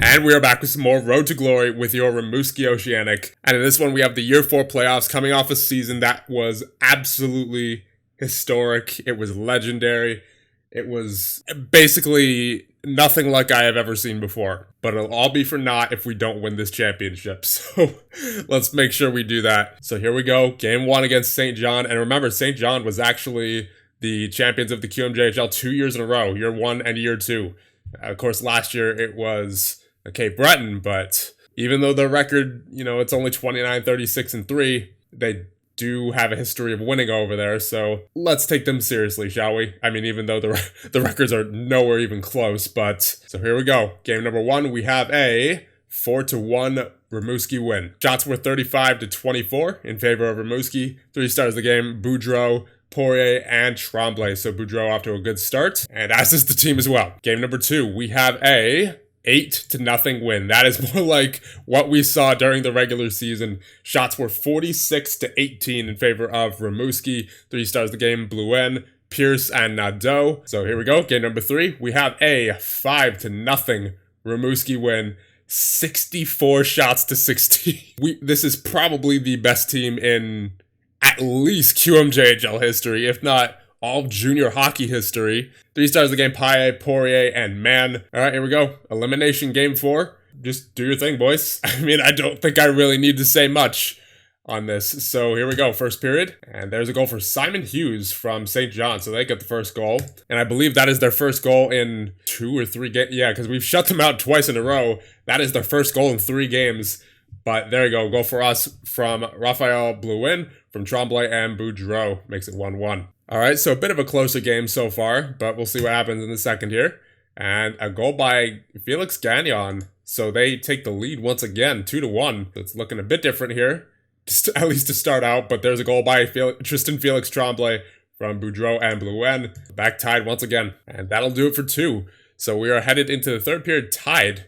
And we are back with some more Road to Glory with your Rimouski Oceanic. And in this one, we have the Year 4 playoffs coming off a season that was absolutely historic. It was legendary. It was basically nothing like I have ever seen before. But it'll all be for naught if we don't win this championship. So let's make sure we do that. So here we go. Game 1 against St. John. And remember, St. John was actually the champions of the QMJHL 2 years in a row. Year 1 and Year 2. Of course, last year it was Cape Breton, but even though their record, it's only 29, 36, and 3, they do have a history of winning over there, so let's take them seriously, shall we? I mean, even though the records are nowhere even close, but so here we go. Game number 1, we have a 4-1 Rimouski win. Shots were 35-24 in favor of Rimouski. 3 stars of the game, Boudreau, Poirier, and Tremblay. So Boudreau off to a good start, and as is the team as well. Game number 2, we have a 8-0 win. That is more like what we saw during the regular season. Shots were 46-18 in favor of Rimouski. 3 stars of the game, Blouen, Pierce, and Nadeau. So here we go. Game number 3, we have a 5-0 Rimouski win. 64 shots to 60. This is probably the best team in at least QMJHL history, if not all junior hockey history. 3 stars of the game, Paye, Poirier, and Mann. All right, here we go. Elimination game 4. Just do your thing, boys. I mean, I don't think I really need to say much on this. So here we go, first period. And there's a goal for Simon Hughes from St. John. So they get the first goal. And I believe that is their first goal in 2 or 3 games. Yeah, because we've shut them out twice in a row. That is their first goal in 3 games. But there you go. Goal for us from Raphael Blouen, from Tremblay, and Boudreau. Makes it 1-1. All right, so a bit of a closer game so far, but we'll see what happens in the second here. And a goal by Felix Gagnon. So they take the lead once again, 2-1. It's looking a bit different here, at least to start out. But there's a goal by Tristan Felix Tremblay from Boudreau and Blouen. Back tied once again. And that'll do it for 2. So we are headed into the third period tied.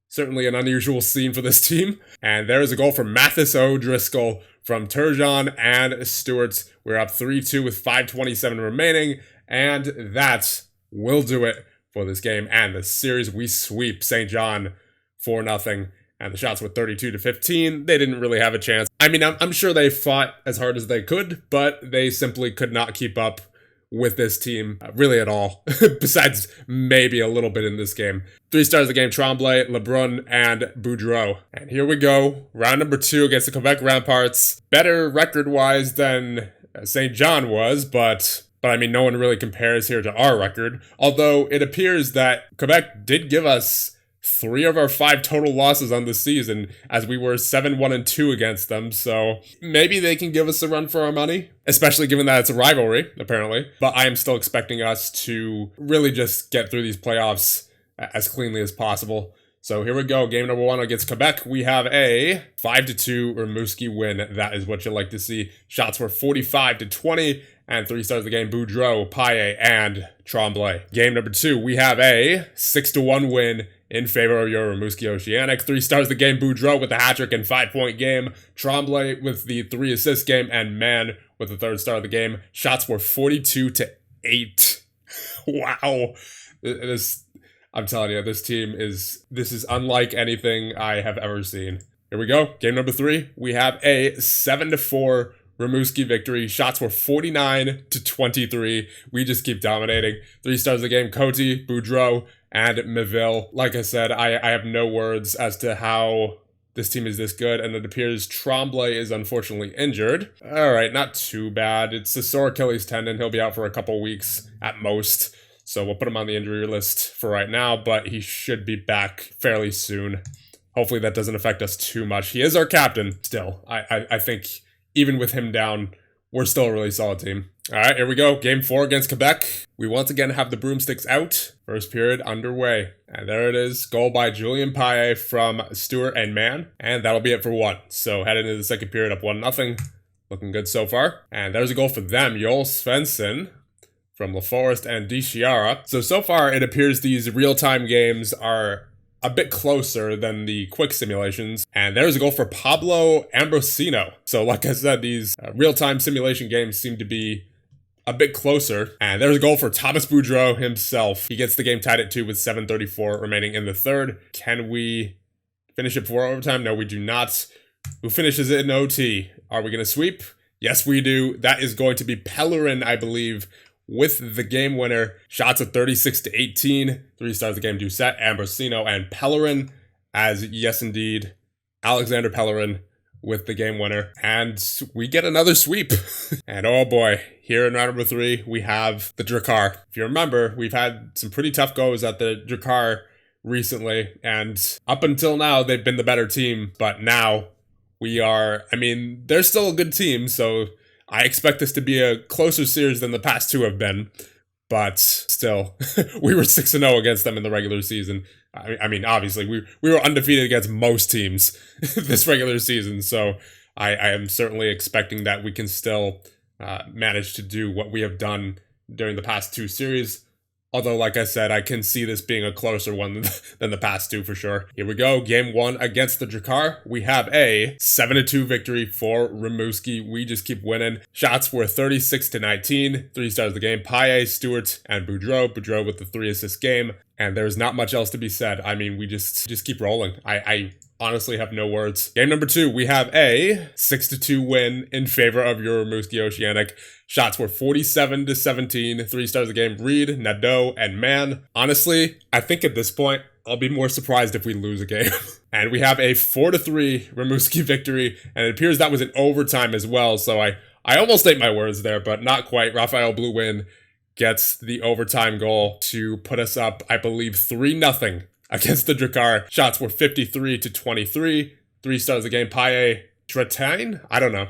Certainly an unusual scene for this team. And there is a goal from Mathis O'Driscoll from Turgeon and Stewart. We're up 3-2 with 5:27 remaining. And that will do it for this game. And the series, we sweep St. John 4-0. And the shots were 32-15. They didn't really have a chance. I mean, I'm sure they fought as hard as they could, but they simply could not keep up with this team really at all, besides maybe a little bit in this game. 3 stars of the game, Tremblay, Lebrun, and Boudreau. And here we go, round number 2 against the Quebec Ramparts. Better record-wise than St. John was, but I mean, no one really compares here to our record. Although it appears that Quebec did give us 3 of our 5 total losses on the season, as we were 7-1-2 against them, so maybe they can give us a run for our money, especially given that it's a rivalry, apparently. But I am still expecting us to really just get through these playoffs as cleanly as possible. So here we go, game number 1 against Quebec. We have a 5-2 Rimouski win. That is what you like to see. Shots were 45-20, and 3 stars of the game, Boudreau, Paye, and Tremblay. Game number 2, we have a 6-1 win in favor of your Rimouski Oceanic. 3 stars of the game, Boudreau with the hat-trick and 5-point game. Tremblay with the 3-assist game, and Mann with the 3rd star of the game. Shots were 42-8. Wow. I'm telling you, this is unlike anything I have ever seen. Here we go. Game number 3. We have a 7-4 Rimouski victory. Shots were 49-23. We just keep dominating. 3 stars of the game, Coty, Boudreau, and Meville. Like I said, I have no words as to how this team is this good, and it appears Tremblay is unfortunately injured. All right, not too bad. It's a sore Achilles tendon. He'll be out for a couple weeks at most, so we'll put him on the injury list for right now, but he should be back fairly soon. Hopefully that doesn't affect us too much. He is our captain still. I think even with him down, we're still a really solid team. All right, here we go. Game 4 against Quebec. We once again have the broomsticks out. First period underway. And there it is. Goal by Julien Paye from Stewart and Mann. And that'll be it for 1. So heading into the second period up 1-0. Looking good so far. And there's a goal for them. Joel Svensson from LaForest and DiChiara. So far it appears these real-time games are a bit closer than the quick simulations. And there's a goal for Pablo Ambrosino. So like I said, these real-time simulation games seem to be a bit closer. And there's a goal for Thomas Boudreau himself. He gets the game tied at 2 with 7:34 remaining in the third. Can we finish it before overtime? No, we do not. Who finishes it in OT? Are we going to sweep? Yes, we do. That is going to be Pellerin, I believe, with the game winner. Shots at 36-18. 3 stars the game, Doucette, Ambrosino, and Pellerin. As, yes, indeed, Alexander Pellerin with the game winner. And we get another sweep. And oh boy, here in round number 3, we have the Drakkar. If you remember, we've had some pretty tough goes at the Drakkar recently. And up until now, they've been the better team. But now we are, I mean, they're still a good team. So I expect this to be a closer series than the past 2 have been. But still, we were 6-0 against them in the regular season. I mean, obviously, we were undefeated against most teams this regular season. So I am certainly expecting that we can still manage to do what we have done during the past 2 series. Although, like I said, I can see this being a closer one than the past 2 for sure. Here we go. Game 1 against the Drakkar. We have a 7-2 victory for Rimouski. We just keep winning. Shots were 36-19. 3 stars of the game. Paye, Stewart, and Boudreau. Boudreau with the 3 assist game. And there's not much else to be said. I mean, we just keep rolling. I honestly have no words. Game number 2, we have a 6-2 win in favor of your Rimouski Oceanic. Shots were 47-17, 3 stars of the game, Reed, Nadeau, and Mann. Honestly, I think at this point, I'll be more surprised if we lose a game. And we have a 4-3 Rimouski victory, and it appears that was in overtime as well, so I almost ate my words there, but not quite. Raphael Bluwin gets the overtime goal to put us up, I believe, 3-0 against the Drakkar. Shots were 53-23, 3 stars of the game, Paye, Tretine? I don't know.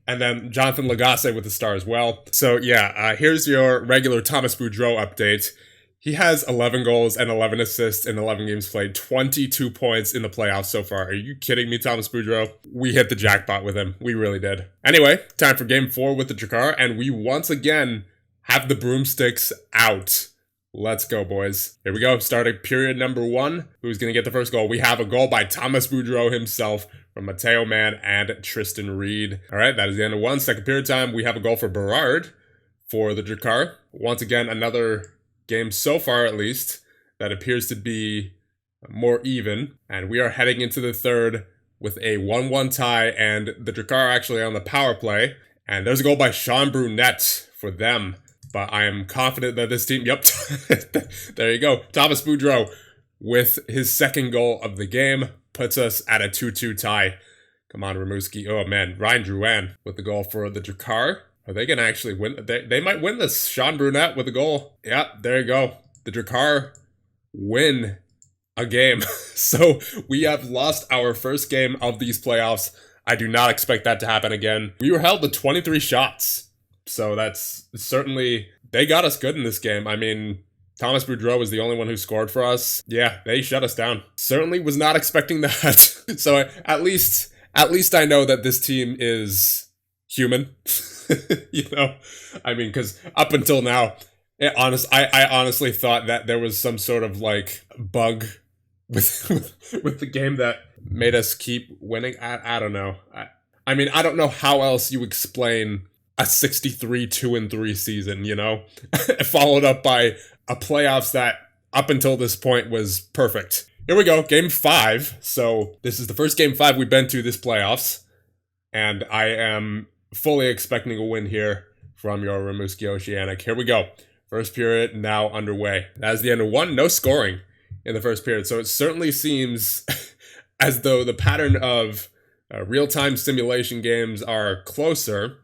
And then Jonathan Lagasse with the star as well. So yeah, here's your regular Thomas Boudreau update. He has 11 goals and 11 assists in 11 games played, 22 points in the playoffs so far. Are you kidding me, Thomas Boudreau? We hit the jackpot with him. We really did. Anyway, time for game 4 with the Drakkar, and we once again have the broomsticks out. Let's go, boys. Here we go. Starting period number 1. Who's going to get the first goal? We have a goal by Thomas Boudreau himself from Matteo Mann and Tristan Reed. All right, that is the end of 1. Second period time, we have a goal for Berard for the Drakkar. Once again, another game so far, at least, that appears to be more even. And we are heading into the third with a 1-1 tie, and the Drakkar actually on the power play. And there's a goal by Sean Brunette for them. But I am confident that this team, yep, there you go. Thomas Boudreau with his second goal of the game puts us at a 2-2 tie. Come on, Rimouski. Oh, man. Ryan Drouin with the goal for the Drakkar. Are they going to actually win? They might win this. Sean Brunette with the goal. Yep, there you go. The Drakkar win a game. So we have lost our first game of these playoffs. I do not expect that to happen again. We were held to 23 shots. So that's certainly, they got us good in this game. I mean, Thomas Boudreau was the only one who scored for us. Yeah, they shut us down. Certainly was not expecting that. So at least I know that this team is human. You know, I mean, because up until now, I honestly thought that there was some sort of like bug with the game that made us keep winning. I don't know. I mean, I don't know how else you explain a 63 2-3 season, you know, followed up by a playoffs that up until this point was perfect. Here we go, game 5. So this is the first game 5 we've been to this playoffs, and I am fully expecting a win here from your Rimouski Oceanic. Here we go. First period now underway. That is the end of 1. No scoring in the first period. So it certainly seems as though the pattern of real-time simulation games are closer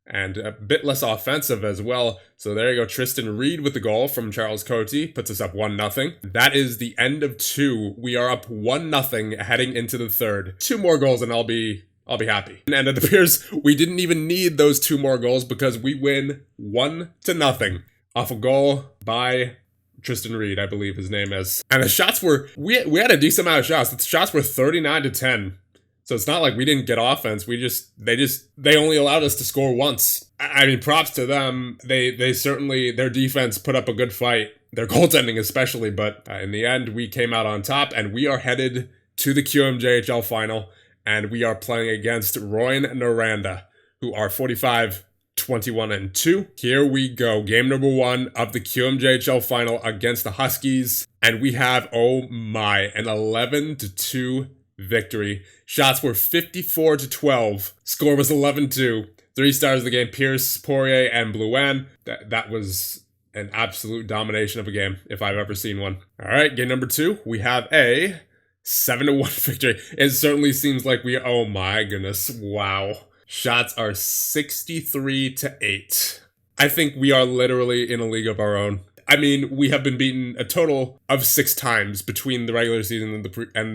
and a bit less offensive as well. So there you go. Tristan Reed with the goal from Charles Coty puts us up 1-0. That is the end of 2. We are up 1-0 heading into the third. 2 more goals and I'll be happy. And it appears we didn't even need those 2 more goals because we win 1-0 off a goal by Tristan Reed, I believe his name is. And the shots were, we had a decent amount of shots. The shots were 39-10. So it's not like we didn't get offense. They only allowed us to score once. I mean, props to them. They certainly, their defense put up a good fight. Their goaltending especially, but in the end, we came out on top, and we are headed to the QMJHL final, and we are playing against Royan Noranda, who are 45 21-2. Here we go. Game number 1 of the QMJHL final against the Huskies. And we have, oh my, an 11-2 victory. Shots were 54-12. Score was 11-2. 3 stars of the game, Pierce, Poirier, and Blouin. That was an absolute domination of a game, if I've ever seen one. All right, game number 2. We have a 7-1 victory. It certainly seems like we, oh my goodness, wow. Shots are 63-8. I think we are literally in a league of our own. I mean, we have been beaten a total of 6 times between the regular season and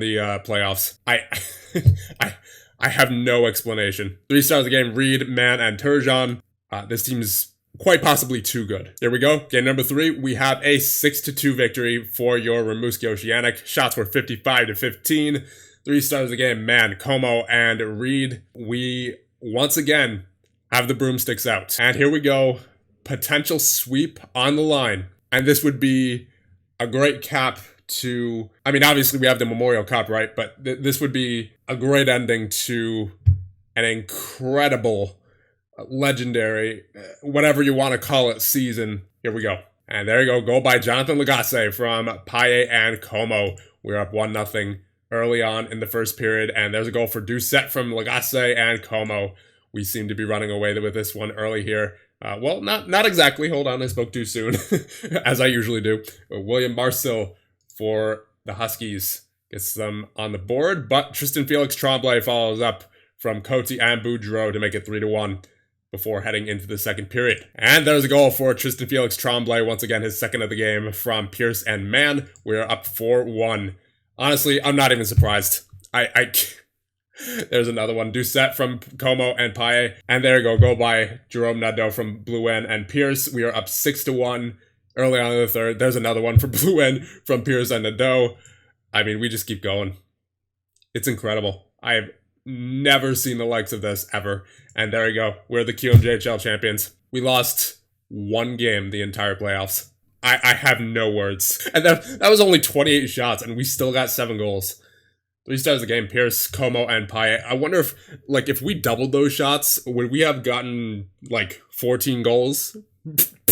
the playoffs. I have no explanation. 3 stars of the game, Reed, Mann, and Turgeon. This team's quite possibly too good. There we go. Game number 3, we have a 6-2 victory for your Rimouski Oceanic. Shots were 55-15. 3 stars of the game, Mann, Como, and Reed. We, once again, have the broomsticks out. And here we go. Potential sweep on the line. And this would be a great cap to, I mean, obviously we have the Memorial Cup, right? But this would be a great ending to an incredible, legendary, whatever you want to call it, season. Here we go. And there you go. Goal by Jonathan Lagasse from Paye and Como. We're up 1-0 early on in the first period. And there's a goal for Doucette from Lagasse and Como. We seem to be running away with this one early here. Well, not exactly. Hold on, I spoke too soon, as I usually do. William Marcel for the Huskies gets them on the board, but Tristan Felix Tremblay follows up from Coty and Boudreau to make it 3-1 before heading into the second period. And there's a goal for Tristan Felix Tremblay, once again his second of the game from Pierce and Mann. We're up 4-1. Honestly, I'm not even surprised. There's another one. Doucette from Como and Paye. And there you go. Goal by Jerome Nadeau from Blouin and Pierce. We are up 6-1 early on in the third. There's another one for Blouin from Pierce and Nadeau. I mean, we just keep going. It's incredible. I have never seen the likes of this ever. And there you go. We're the QMJHL champions. We lost 1 game the entire playoffs. I have no words. And that was only 28 shots, and we still got 7 goals. 3 stars of the game, Pierce, Como, and Paye. I wonder if we doubled those shots, would we have gotten, 14 goals?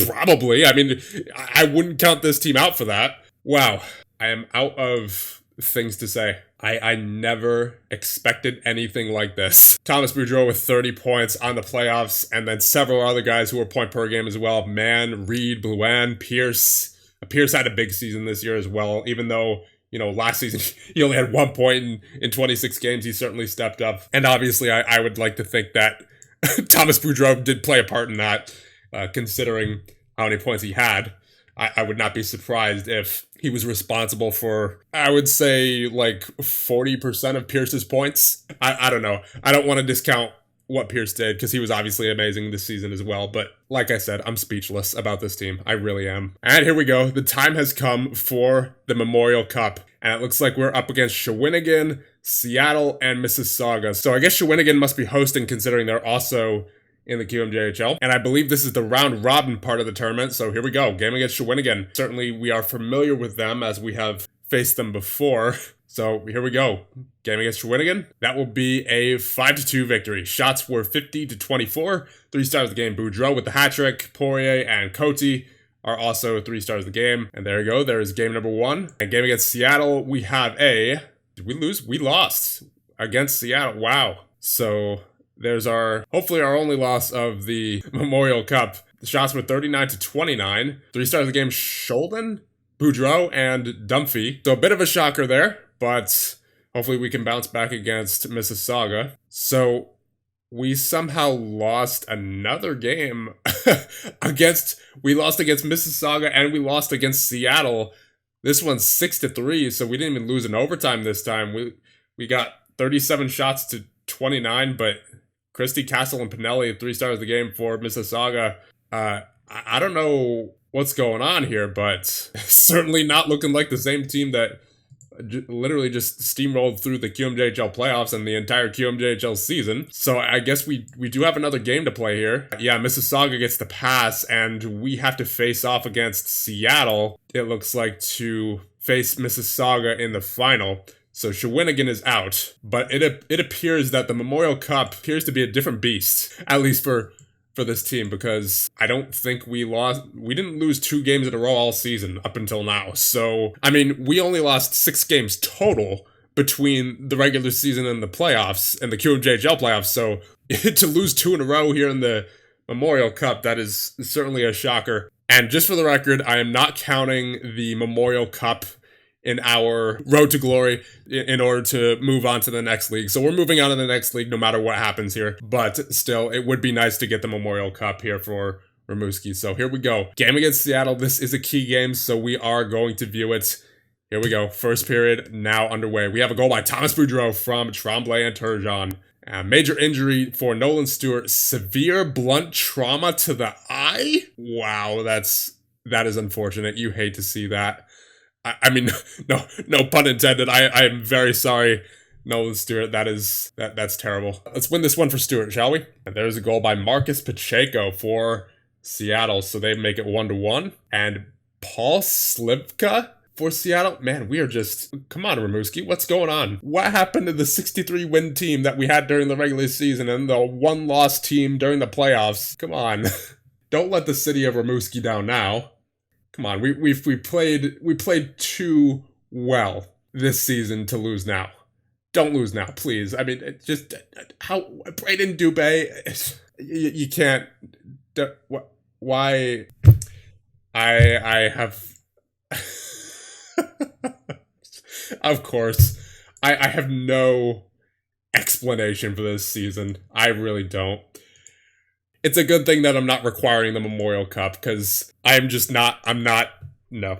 Probably. I mean, I wouldn't count this team out for that. Wow. I am out of things to say. I never expected anything like this. Thomas Boudreau with 30 points on the playoffs, and then several other guys who were point per game as well. Mann, Reed, Blouin, Pierce. Pierce had a big season this year as well, even though, last season he only had 1 point in 26 games. He certainly stepped up. And obviously, I would like to think that Thomas Boudreau did play a part in that, considering how many points he had. I would not be surprised if he was responsible for, I would say, 40% of Pierce's points. I don't know. I don't want to discount what Pierce did, because he was obviously amazing this season as well. But like I said, I'm speechless about this team. I really am. And here we go. The time has come for the Memorial Cup. And it looks like we're up against Shawinigan, Seattle, and Mississauga. So I guess Shawinigan must be hosting, considering they're also in the QMJHL. And I believe this is the round robin part of the tournament. So here we go. Game against Shawinigan. Certainly we are familiar with them as we have faced them before. So here we go. Game against Shawinigan. That will be a 5-2 victory. Shots were 50-24. 3 stars of the game. Boudreau with the hat trick. Poirier and Coty are also 3 stars of the game. And there you go. There is game number 1. And game against Seattle, we have a... Did we lose? We lost against Seattle. Wow. So there's hopefully our only loss of the Memorial Cup. The shots were 39-29. 3 stars of the game. Scholden, Boudreau, and Dumphy. So a bit of a shocker there, but hopefully we can bounce back against Mississauga. So we somehow lost another game we lost against Mississauga and we lost against Seattle. This one's 6-3, so we didn't even lose in overtime this time. We got 37 shots to 29, but Christie, Castle, and Pinelli, 3 stars of the game for Mississauga. I don't know what's going on here, but certainly not looking like the same team that literally just steamrolled through the QMJHL playoffs and the entire QMJHL season. So I guess we do have another game to play here. Yeah, Mississauga gets the pass, and we have to face off against Seattle, it looks like, to face Mississauga in the final. So Shawinigan is out, but it appears that the Memorial Cup appears to be a different beast, at least for for this team because I don't think we didn't lose 2 games in a row all season up until now. So, I mean, we only lost 6 games total between the regular season and the playoffs and the QMJHL playoffs. So to lose 2 in a row here in the Memorial Cup, that is certainly a shocker. And just for the record, I am not counting the Memorial Cup in our road to glory in order to move on to the next league. So we're moving on to the next league no matter what happens here. But still, it would be nice to get the Memorial Cup here for Rimouski. So here we go. Game against Seattle. This is a key game, so we are going to view it. Here we go. First period now underway. We have a goal by Thomas Boudreau from Tremblay and Turgeon. Major injury for Nolan Stewart. Severe blunt trauma to the eye? Wow, that is unfortunate. You hate to see that. I mean, no pun intended. I am very sorry, Nolan Stewart. That's terrible. Let's win this one for Stewart, shall we? And there's a goal by Marcus Pacheco for Seattle, so they make it 1-1. And Paul Slivka for Seattle. Man, we are just... Come on, Rimouski. What's going on? What happened to the 63-win team that we had during the regular season and the 1-loss team during the playoffs? Come on. Don't let the city of Rimouski down now. Come on, we played too well this season to lose now. Don't lose now, please. I mean, just how Brayden Dubé, you can't. Why? I have. Of course, I have no explanation for this season. I really don't. It's a good thing that I'm not requiring the Memorial Cup, because I'm not, no.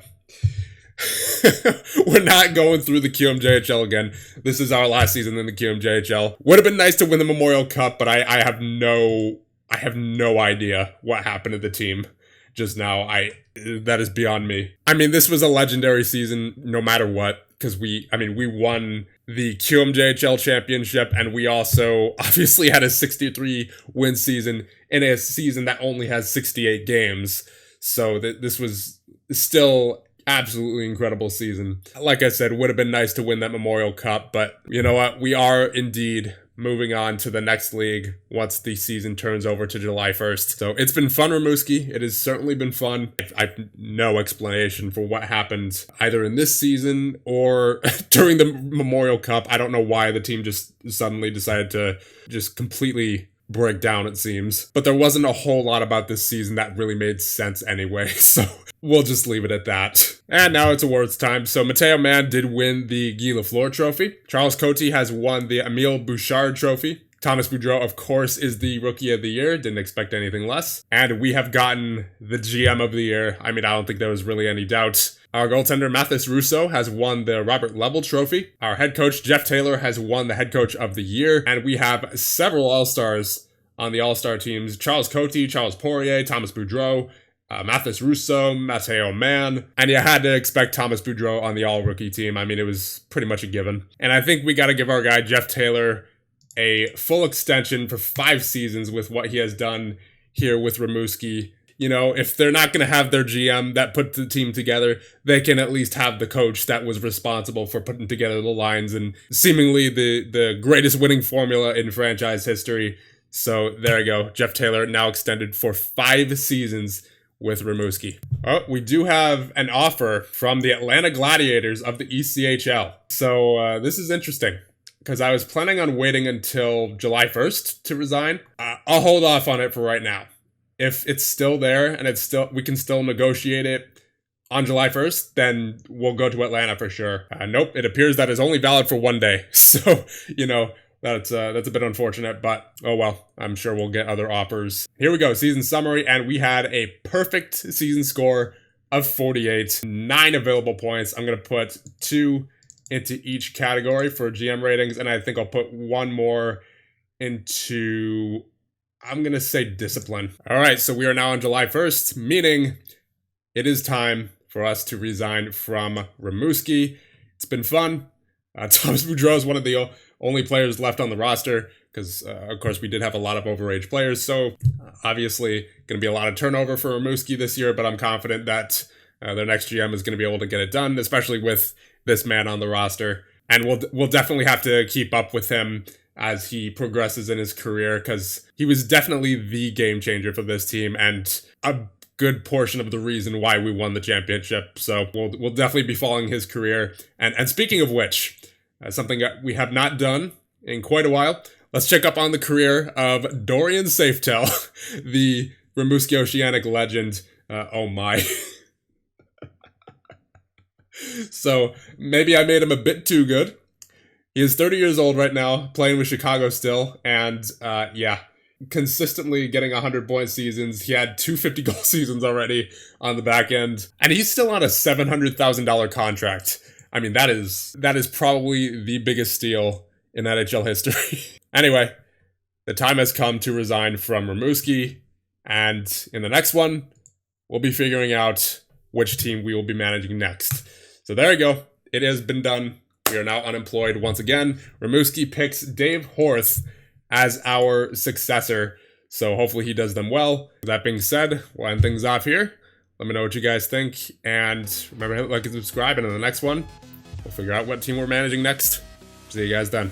We're not going through the QMJHL again. This is our last season in the QMJHL. Would have been nice to win the Memorial Cup, but I have no idea what happened to the team just now. That is beyond me. I mean, this was a legendary season no matter what, because we won the QMJHL championship, and we also obviously had a 63-win season in a season that only has 68 games. So this was still absolutely incredible season. Like I said, would have been nice to win that Memorial Cup, but you know what? We are indeed moving on to the next league once the season turns over to July 1st. So it's been fun, Rimouski. It has certainly been fun. I have no explanation for what happened either in this season or during the Memorial Cup. I don't know why the team just suddenly decided to just completely break down, it seems. But there wasn't a whole lot about this season that really made sense anyway, so we'll just leave it at that. And now it's awards time. So Mateo Mann did win the Guy Lafleur Trophy. Charles Coty has won the Emile Bouchard Trophy. Thomas Boudreau, of course, is the Rookie of the Year. Didn't expect anything less. And we have gotten the GM of the Year. I mean, I don't think there was really any doubt. Our goaltender, Mathis Russo, has won the Robert Level Trophy. Our head coach, Jeff Taylor, has won the Head Coach of the Year. And we have several All-Stars on the All-Star teams. Charles Coty, Charles Poirier, Thomas Boudreau, Mathis Russo, Mateo Mann, and you had to expect Thomas Boudreau on the all-rookie team. I mean, it was pretty much a given. And I think we got to give our guy Jeff Taylor a full extension for 5 seasons with what he has done here with Rimouski. You know, if they're not going to have their GM that put the team together, they can at least have the coach that was responsible for putting together the lines and seemingly the greatest winning formula in franchise history. So there you go. Jeff Taylor now extended for 5 seasons with Rimouski. Oh, we do have an offer from the Atlanta Gladiators of the ECHL. So this is interesting because I was planning on waiting until July 1st to resign. I'll hold off on it for right now. If it's still there and we can still negotiate it on July 1st, then we'll go to Atlanta for sure. Nope, it appears that is only valid for 1 day. So, you know, that's a bit unfortunate, but oh well, I'm sure we'll get other offers. Here we go, season summary, and we had a perfect season score of 48, 9 available points. I'm going to put 2 into each category for GM ratings, and I think I'll put 1 more into, I'm going to say discipline. All right, so we are now on July 1st, meaning it is time for us to resign from Rimouski. It's been fun. Thomas Boudreau is one of the only players left on the roster because, of course, we did have a lot of overage players. So, obviously, going to be a lot of turnover for Rimouski this year, but I'm confident that their next GM is going to be able to get it done, especially with this man on the roster. And we'll definitely have to keep up with him as he progresses in his career, because he was definitely the game changer for this team and a good portion of the reason why we won the championship. So we'll definitely be following his career. And speaking of which, something that we have not done in quite a while, let's check up on the career of Dorian Safetel, the Rimouski Oceanic legend. Oh my. So maybe I made him a bit too good. He is 30 years old right now, playing with Chicago still, and yeah, consistently getting 100-point seasons. He had 250-goal seasons already on the back end, and he's still on a $700,000 contract. I mean, that is probably the biggest steal in NHL history. Anyway, the time has come to resign from Rimouski, and in the next one, we'll be figuring out which team we will be managing next. So there you go. It has been done. We are now unemployed once again. Rimouski picks Dave Horth as our successor, so hopefully he does them well. That being said, we'll end things off here. Let me know what you guys think, and remember to hit like and subscribe, and in the next one, we'll figure out what team we're managing next. See you guys then.